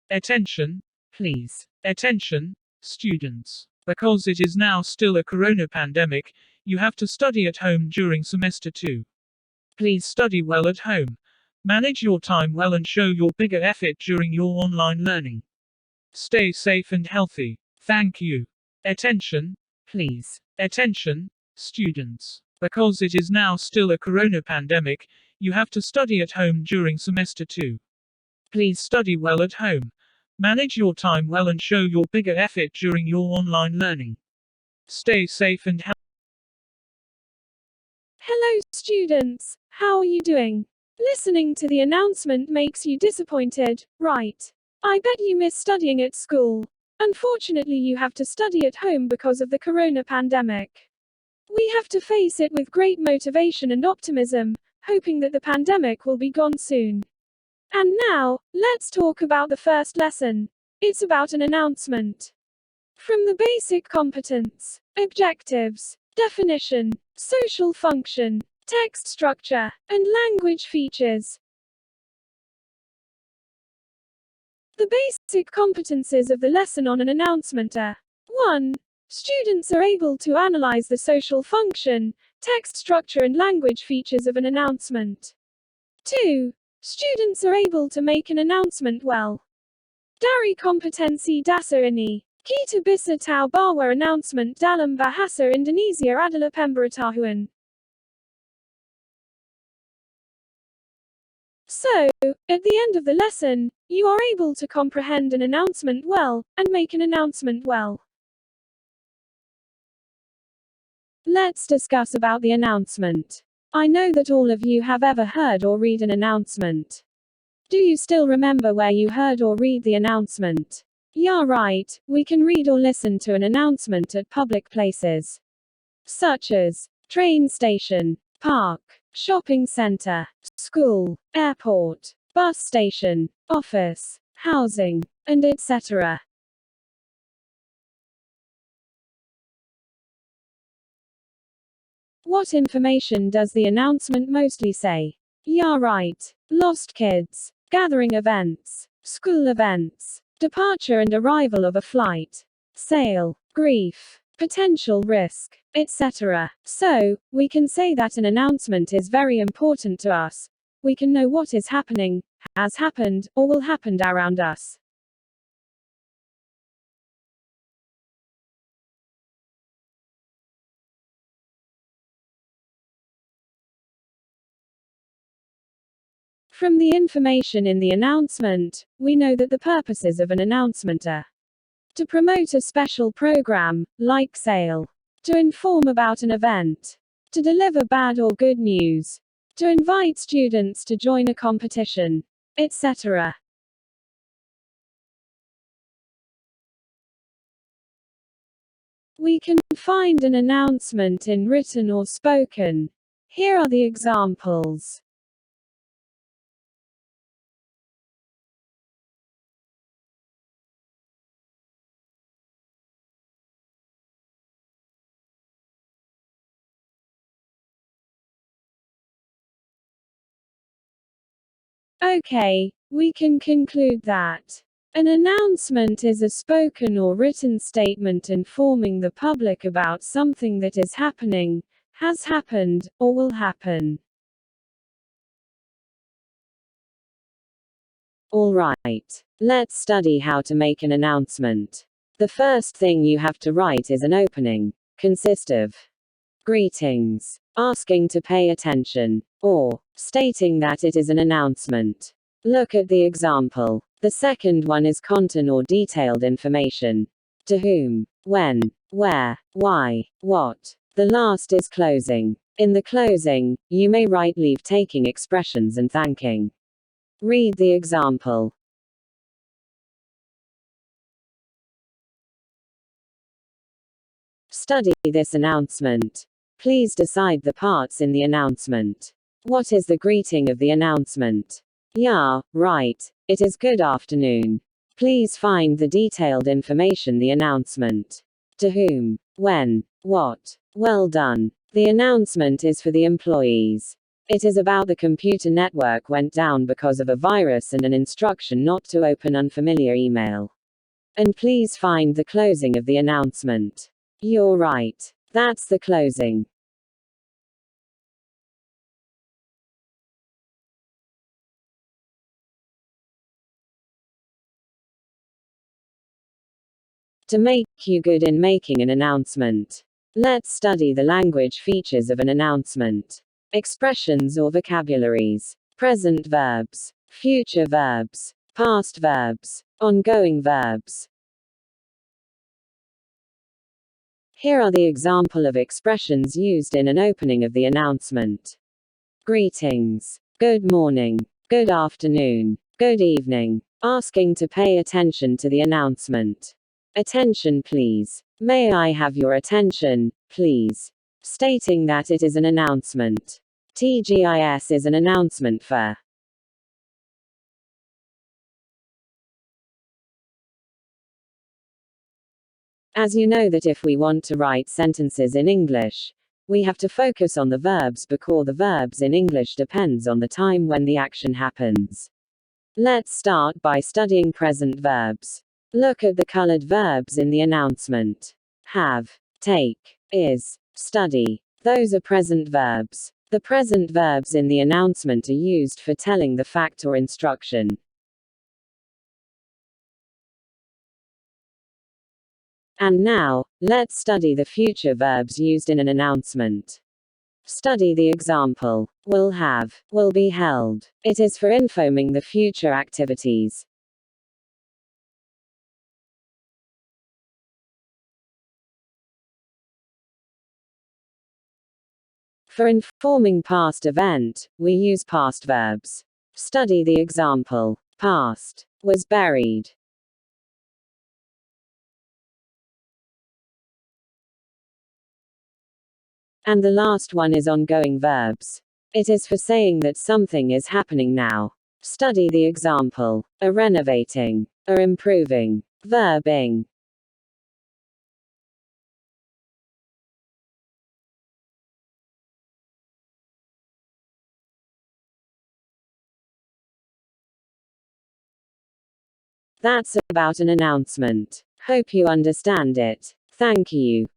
Attention, please. Attention, students. Because it is now still a corona pandemic, you have to study at home during semester 2. Please study well at home. Manage your time well and show your bigger effort during your online learning. Stay safe and healthy. Thank you. Attention, please. Attention, students. Because it is now still a corona pandemic, you have to study at home during semester 2. Please study well at home. Manage your time well and show your bigger effort during your online learning. Stay safe and healthy. Hello students, how are you doing? Listening to the announcement makes you disappointed, right? I bet you miss studying at school. Unfortunately, you have to study at home because of the corona pandemic. We have to face it with great motivation and optimism, hoping that the pandemic will be gone soon. And now, let's talk about the first lesson. It's about an announcement. From the basic competence, objectives, definition, social function, text structure, and language features. The basic competences of the lesson on an announcement are 1. Students are able to analyze the social function, text structure and language features of an announcement. 2. Students are able to make an announcement well. Dari kompetensi dasar ini, kita bisa tahu bahwa announcement dalam bahasa Indonesia adalah pemberitahuan. So, at the end of the lesson, you are able to comprehend an announcement well, and make an announcement well. Let's discuss about the announcement. I know that all of you have ever heard or read an announcement. Do you still remember where you heard or read the announcement? Yeah, right, we can read or listen to an announcement at public places, such as train station, park, shopping center, school, airport, bus station, office, housing, and etc. What information does the announcement mostly say? Yeah, right. Lost kids, gathering events, school events, departure and arrival of a flight, sale, grief, potential risk, etc. So, we can say that an announcement is very important to us. We can know what is happening, has happened, or will happen around us. From the information in the announcement, we know that the purposes of an announcement are to promote a special program, like sale, to inform about an event, to deliver bad or good news, to invite students to join a competition, etc. We can find an announcement in written or spoken. Here are the examples. Okay, we can conclude that an announcement is a spoken or written statement informing the public about something that is happening, has happened, or will happen. Alright, let's study how to make an announcement. The first thing you have to write is an opening, consist of greetings, asking to pay attention, or stating that it is an announcement. Look at the example. The second one is content or detailed information. To whom, when, where, why, what. The last is closing. In the closing, you may write leave-taking expressions and thanking. Read the example. Study this announcement. Please decide the parts in the announcement. What is the greeting of the announcement? Yeah, right. It is good afternoon. Please find the detailed information the announcement. To whom, when, what. Well done. The announcement is for the employees. It is about the computer network went down because of a virus and an instruction not to open unfamiliar email. And please find the closing of the announcement. You're right. That's the closing. To make you good in making an announcement. Let's study the language features of an announcement. Expressions or vocabularies. Present verbs. Future verbs. Past verbs. Ongoing verbs. Here are the example of expressions used in an opening of the announcement. Greetings. Good morning. Good afternoon. Good evening. Asking to pay attention to the announcement. Attention please. May I have your attention, please? Stating that it is an announcement. TGIS is an announcement for. As you know that if we want to write sentences in English, we have to focus on the verbs because the verbs in English depends on the time when the action happens. Let's start by studying present verbs. Look at the colored verbs in the announcement. Have, take, is, study. Those are present verbs. The present verbs in the announcement are used for telling the fact or instruction. And now, let's study the future verbs used in an announcement. Study the example. Will have, will be held. It is for informing the future activities. For informing past event, we use past verbs. Study the example. Past, was buried. And the last one is ongoing verbs. It is for saying that something is happening now. Study the example. A renovating, a improving, verbing. That's about an announcement. Hope you understand it. Thank you.